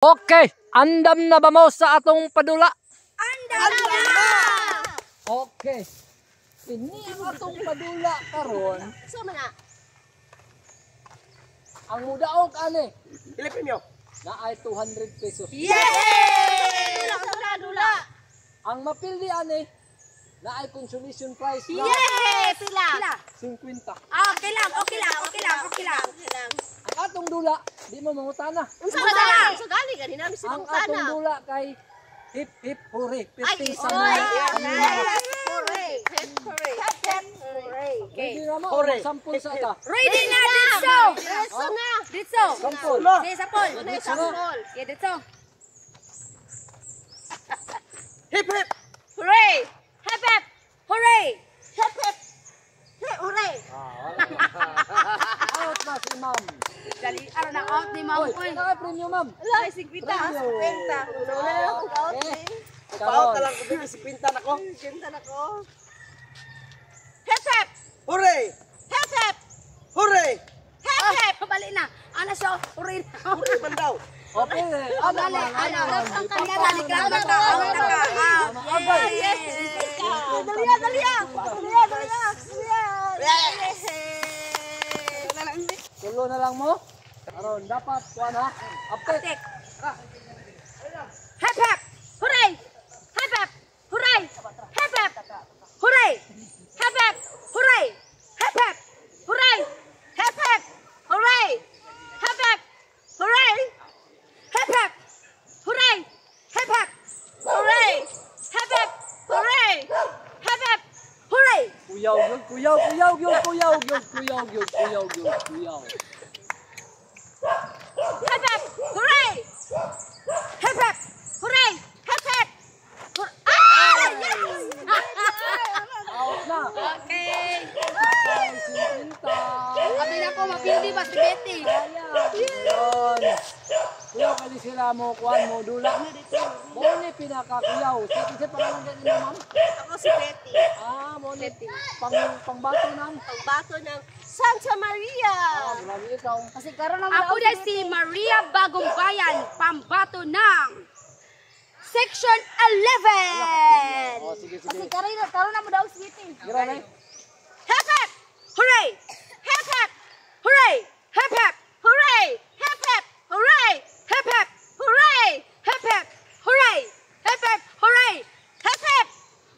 Okay, andam na ba mo sa atong padula? Andam na! Okay. Ini ang atong padula karon. So mana? Ang mudaog ani. Pili premium. Na ay 200 pesos. Yay! Dula! Ang mapili ani na ay consolation prize na Yay! Pila? 50. Okay lang. Ang atong dula, di mo mangutana. Unsa na? So gali gani namin Ang silang atong tana. dula kay hip hip hooray. 50 Ay, sa oy! mga. Hooray! Hooray! Okay. Pwede na mo, Hooray. sampul sa ata. Ready na dito! Dito na! Dito! Sampul. Sige, sapol! Sapol. Sige, dito! Hip hip. Hooray! Hep hep! Hooray! Hep hep! Hooray! Out na si ma'am. Dali, araw na out ni Ma'am Oy, Koy. naka premium ma'am. Ay, sigpita. Sigpita. Okay. Paot na lang ko bibi si pintan ako. Hep hep! Hooray! Hep hep! Hooray! Hep hep! Bali na. Ano siya? Hooray na. Hooray man daw. Okay. Ano Dali, man, ano? man. Kanya dali ka na ka. Agay. Daliya. Tulo na lang mo. Karon dapat kuan ha. Update. Hep hep! Hooray! Hep hep! Hooray! Hep hep! Hooray! Hep hep! Hooray! Hep hep! Hooray! Hep hep! Hooray! Hep hep! Hooray! Hep hep! Hooray! Hep hep! Hooray! Hep hep! Hooray! Hep hep! Hooray! Kuyaw gyud, kuyaw. Hep hep! Hooray! Hep hep! Hooray! Hep hep! Ah! Yes! Out na. Okay. Ay, sinta. Sabi na ko, mapildi ba si Betty? Yun. Kuyaw kali sila mo kuan mo dula. Mo ni pinakakuyaw. Sige pangalan gani mo ma'am. Ako si Betty. Mo ni pangbato nang. Pagbato ng Santa Maria. Grabe ikaw. Kasi karon ako na si Maria Bagong Bayan, pambato ng Section 11. Oh, sige. Kasi karon na mo daw si Betty. Gira na. Hep hep! Hooray! Hep hep! Hooray! Hep hep! Hooray! Hep hep! Hooray! Hep hep! Hooray! Hep hep! Hooray! Hep hep! Hooray! Hep hep!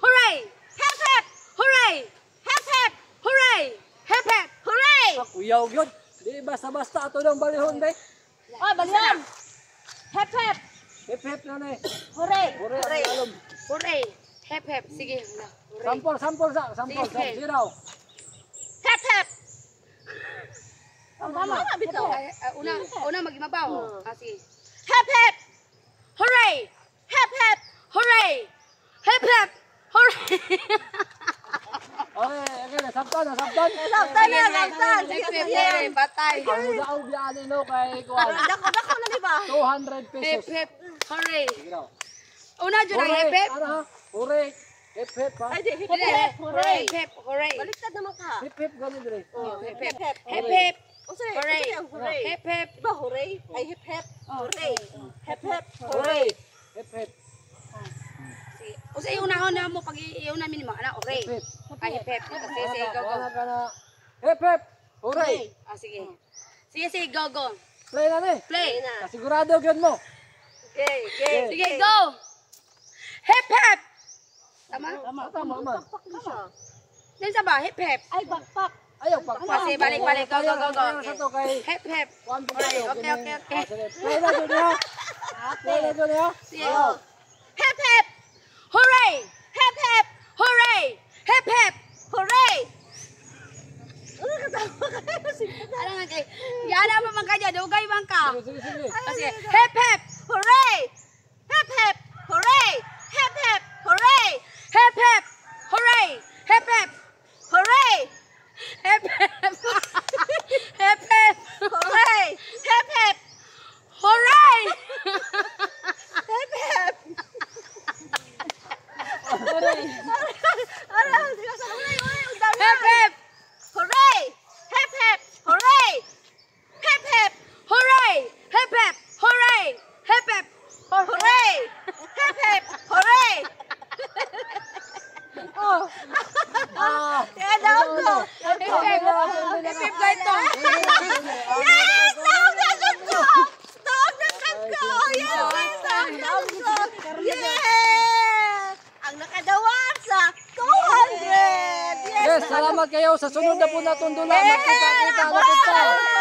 Hooray! Hep hep! Hooray! Hep hep! Hooray! Hep hep! Hooray! Kuyaw gyud. Di basta-basta ato dong balihon be. Oh, balian! Hep hep! Hip na ni. Hooray! Hooray! Alom. Hooray! Hep hep! Sige, na. Sampol Sige. zero. Hep hep! Tama. Bitaw. Una magimabaw. Sige. Hep hep! Hooray! Hep hep! Hooray! Hep hep! Hooray! Okay, sabtan. Sige, batay. Ang mudaog yan no kay kuan. Dako na di ba? 200 Hep pesos. hep! Hooray! Sige daw. Una jud ang hep hep. Ano ha? Hooray. Hip ha. Hep hep! Hooray! Hep hep! Hooray! Baliktad naman ka. Hip gani dire. Hep hep! Hep hep! Hooray! Hep hep! Ba hooray? Ay hep hep! Hooray! Hep hep! Hooray! Hip. O sa iunahon na mo pag iuna min mo ana okay. Hip. Ay hep hep. Sige, go. Kana. Hip. Hooray. Sige. Sige, go. Play na ni. Play. Kasigurado gyud mo. Okay. Sige, go. Hep hep. Tama? Tama man. Din sa ba? Hep hep. Ay, bakpak. Ayaw pa. Sige, balik. Go. Sa to kay Hep hep. kuan pa Okay, tayo. okay. Play na gyud ha. Play na gyud ha. Sige. Hep hep. Hooray! Hep hep. Hooray! Hep hep. Hooray! Ano nga kay? Yan na man kanya, dugay man ka. Sige. Kasi hep hep. Hooray! Hep hep. Hooray! Hep hep. Hooray! Hep hep. Hooray! Hep hep. Hooray! Hep hep. Hep hep. Hooray! Hep hep. Hooray! Hep hep. Hep hep. Hooray! Hep hep. Hooray! Hep hep. Hooray! Hep hep. Hooray! Hip na ito. Yes! Taog na ko! Taog na ko! Yes! Taog na ko! Yes! Ang nakadawat sa 200! Yes, salamat kayo. Sa sunod na po na itong dula. Magkita-kita na po.